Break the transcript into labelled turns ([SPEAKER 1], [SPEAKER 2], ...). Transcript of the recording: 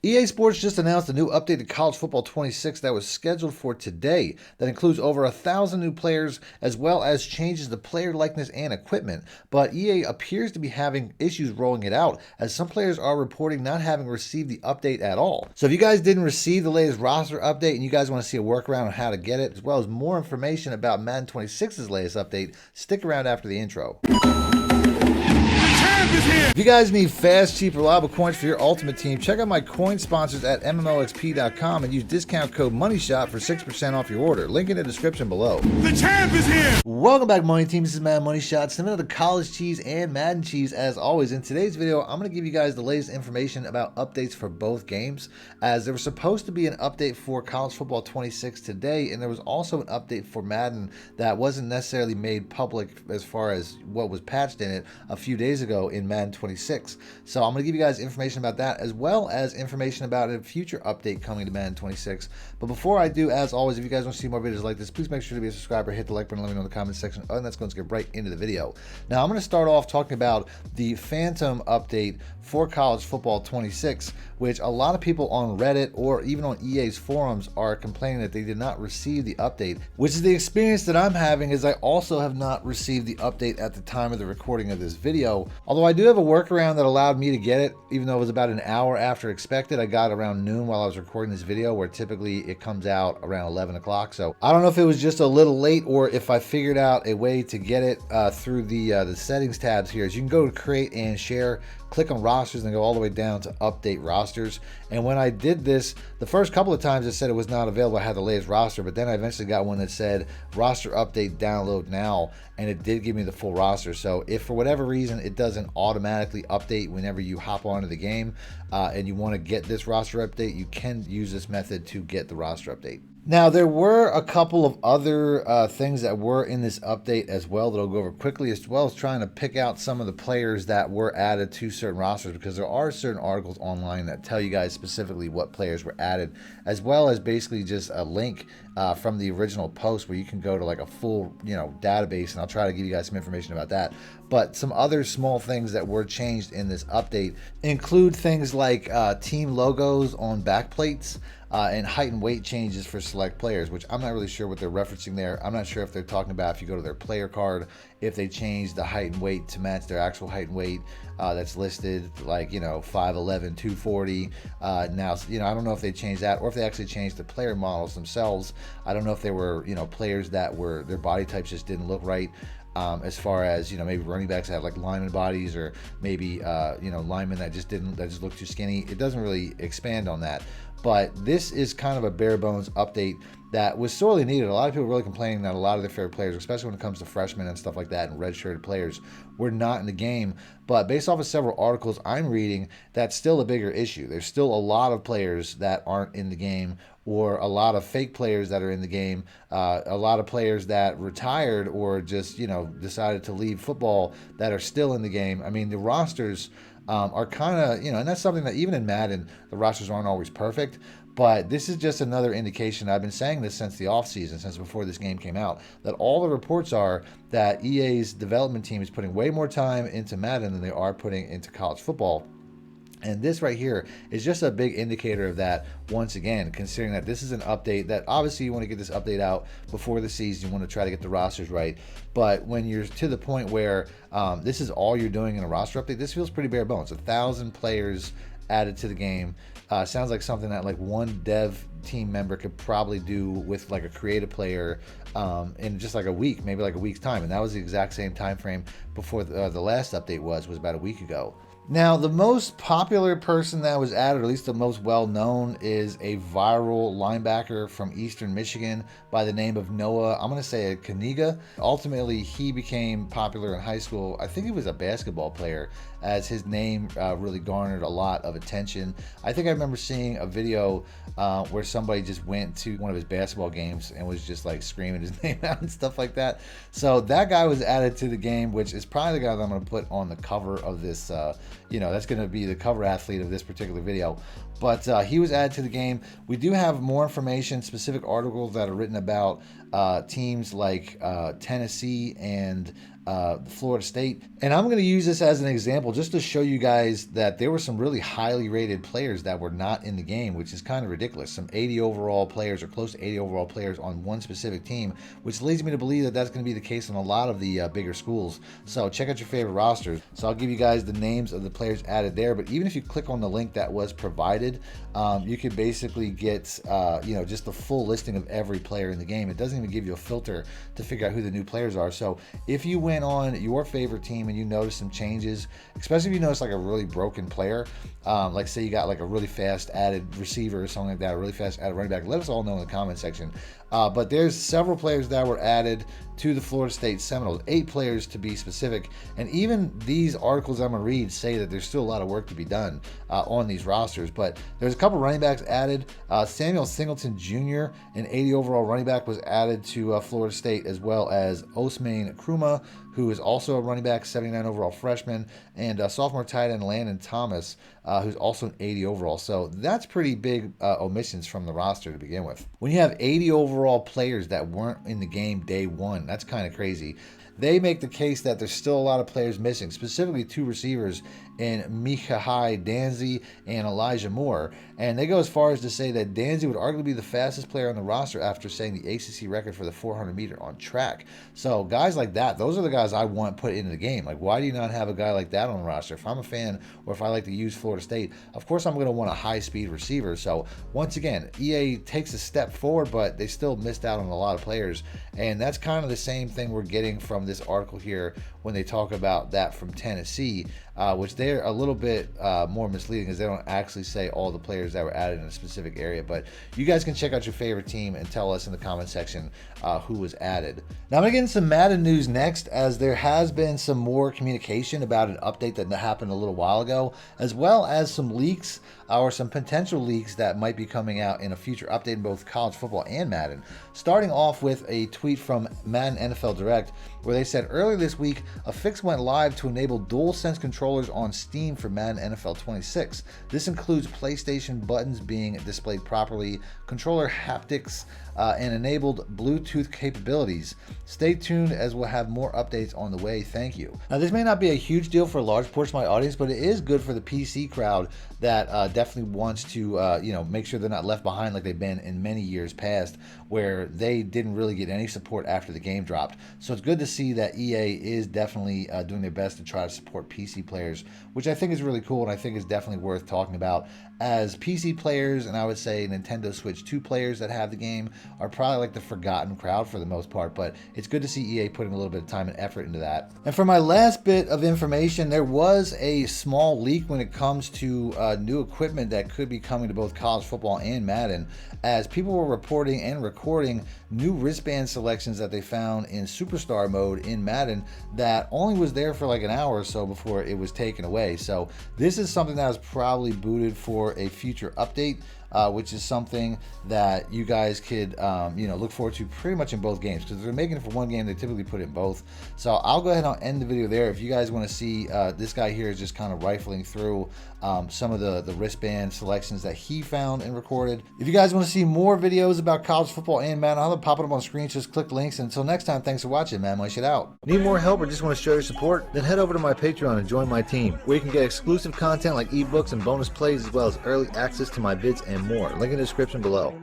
[SPEAKER 1] EA Sports just announced a new update to College Football 26 that was scheduled for today that includes over 1,000 new players as well as changes to player likeness and equipment. But EA appears to be having issues rolling it out as some players are reporting not having received the update at all. So if you guys didn't receive the latest roster update and you guys want to see a workaround on how to get it, as well as more information about Madden 26's latest update, stick around after the intro. If you guys need fast, cheap, reliable coins for your ultimate team, check out my coin sponsors at MMOXP.com and use discount code MONEYSHOT for 6% off your order. Link in the description below. The champ is here! Welcome back, Money Team. This is Madden Money Shots, some of the college cheese and Madden cheese as always. In today's video, I'm going to give you guys the latest information about updates for both games, as there was supposed to be an update for College Football 26 today, and there was also an update for Madden that wasn't necessarily made public as far as what was patched in it a few days ago in Madden 26. So I'm going to give you guys information about that as well as information about a future update coming to Madden 26. But before I do, as always, if you guys want to see more videos like this, please make sure to be a subscriber, hit the like button, let me know in the comment section. Other than that, let's get right into the video. Now I'm going to start off talking about the Phantom update for College Football 26, which a lot of people on Reddit or even on EA's forums are complaining that they did not receive the update, which is the experience that I'm having, as I also have not received the update at the time of the recording of this video. Although I do have a workaround that allowed me to get it, even though it was about an hour after expected. I got around noon while I was recording this video, where typically it comes out around 11 o'clock. So I don't know if it was just a little late or if I figured out a way to get it through the settings tabs here. As you can go to create and share, click on rosters and go all the way down to update rosters. And when I did this, the first couple of times it said it was not available. I had the latest roster, but then I eventually got one that said roster update download now, and it did give me the full roster. So if for whatever reason it doesn't automatically update whenever you hop onto the game and you want to get this roster update, you can use this method to get the roster update. Now, there were a couple of other things that were in this update as well that I'll go over quickly, as well as trying to pick out some of the players that were added to certain rosters, because there are certain articles online that tell you guys specifically what players were added, as well as basically just a link from the original post where you can go to like a full, database, and I'll try to give you guys some information about that. But some other small things that were changed in this update include things like team logos on backplates, and height and weight changes for select players, which I'm not really sure what they're referencing there. I'm not sure if they're talking about, if you go to their player card, if they change the height and weight to match their actual height and weight that's listed, like 5'11", 240. Now, I don't know if they changed that or if they actually changed the player models themselves. I don't know if they were players that were, their body types just didn't look right. As far as maybe running backs have like lineman bodies, or maybe linemen that just look too skinny. It doesn't really expand on that, but this is kind of a bare bones update that was sorely needed. A lot of people really complaining that a lot of their favorite players, especially when it comes to freshmen and stuff like that, and redshirted players, were not in the game. But based off of several articles I'm reading, that's still a bigger issue. There's still a lot of players that aren't in the game, or a lot of fake players that are in the game, a lot of players that retired or just decided to leave football that are still in the game. I mean, the rosters are kind of, and that's something that even in Madden, the rosters aren't always perfect. But this is just another indication. I've been saying this since the offseason, since before this game came out, that all the reports are that EA's development team is putting way more time into Madden than they are putting into college football. And this right here is just a big indicator of that, once again, considering that this is an update that obviously you want to get this update out before the season. You want to try to get the rosters right. But when you're to the point where this is all you're doing in a roster update, this feels pretty bare bones. 1,000 players added to the game. Sounds like something that like one dev team member could probably do with like a creative player in just like a week, maybe like a week's time. And that was the exact same time frame before the last update was about a week ago. Now, the most popular person that was added, or at least the most well-known, is a viral linebacker from Eastern Michigan by the name of Noah, I'm going to say Kaniga. Ultimately, he became popular in high school. I think he was a basketball player, as his name really garnered a lot of attention. I think I remember seeing a video where somebody just went to one of his basketball games and was just like screaming his name out and stuff like that. So that guy was added to the game, which is probably the guy that I'm going to put on the cover of this that's going to be the cover athlete of this particular video. But he was added to the game. We do have more information, specific articles that are written about teams like Tennessee and Florida State. And I'm going to use this as an example just to show you guys that there were some really highly rated players that were not in the game, which is kind of ridiculous. Some 80 overall players or close to 80 overall players on one specific team, which leads me to believe that that's going to be the case on a lot of the bigger schools. So check out your favorite rosters. So I'll give you guys the names of the players added there, but even if you click on the link that was provided, you could basically get just the full listing of every player in the game. It doesn't even give you a filter to figure out who the new players are. So if you went on your favorite team and you notice some changes, especially if you notice like a really broken player, like say you got like a really fast added receiver or something like that, a really fast added running back, let us all know in the comment section. But there's several players that were added to the Florida State Seminoles, 8 players to be specific. And even these articles I'm going to read say that there's still a lot of work to be done on these rosters. But there's a couple running backs added. Samuel Singleton Jr., an 80 overall running back, was added to Florida State, as well as Osman Kruma, who is also a running back, 79 overall freshman, and sophomore tight end Landon Thomas, who's also an 80 overall. So that's pretty big omissions from the roster to begin with. When you have 80 overall players that weren't in the game day one, that's kind of crazy. They make the case that there's still a lot of players missing, specifically 2 receivers in Micahai Danzy and Elijah Moore. And they go as far as to say that Danzy would arguably be the fastest player on the roster after setting the ACC record for the 400 meter on track. So guys like that, those are the guys I want put into the game. Like, why do you not have a guy like that on the roster? If I'm a fan or if I like to use Florida State, of course I'm going to want a high-speed receiver. So once again, EA takes a step forward, but they still missed out on a lot of players. And that's kind of the same thing we're getting from this article here when they talk about that from Tennessee, which they're a little bit more misleading because they don't actually say all the players that were added in a specific area. But you guys can check out your favorite team and tell us in the comment section who was added. Now I'm going to get into some Madden news next, as there has been some more communication about an update that happened a little while ago, as well as some leaks or some potential leaks that might be coming out in a future update in both college football and Madden. Starting off with a tweet from Madden NFL Direct, where they said earlier this week, a fix went live to enable DualSense controllers on Steam for Madden NFL 26. This includes PlayStation buttons being displayed properly, controller haptics, and enabled Bluetooth capabilities. Stay tuned, as we'll have more updates on the way. Thank you. Now, this may not be a huge deal for a large portion of my audience, but it is good for the PC crowd that definitely wants to make sure they're not left behind like they've been in many years past, where they didn't really get any support after the game dropped. So it's good to see that EA is definitely doing their best to try to support PC players, which I think is really cool, and I think is definitely worth talking about, as PC players, and I would say Nintendo Switch 2 players that have the game, are probably like the forgotten crowd for the most part. But it's good to see EA putting a little bit of time and effort into that. And for my last bit of information, there was a small leak when it comes to new equipment that could be coming to both college football and Madden, as people were reporting and recording new wristband selections that they found in Superstar mode in Madden that only was there for like an hour or so before it was taken away. So this is something that was probably booted for a future update, which is something that you guys could look forward to pretty much in both games, because if they're making it for one game, they typically put it in both. So I'll go ahead and I'll end the video there. If you guys want to see, this guy here is just kind of rifling through some of the wristband selections that he found and recorded. If you guys want to see more videos about college football and Madden, I'll pop it up on screen. Just click links. Until next time, thanks for watching, man. My shit out. Need more help or just want to show your support? Then head over to my Patreon and join my team, where you can get exclusive content like ebooks and bonus plays, as well as early access to my vids and more. Link in the description below.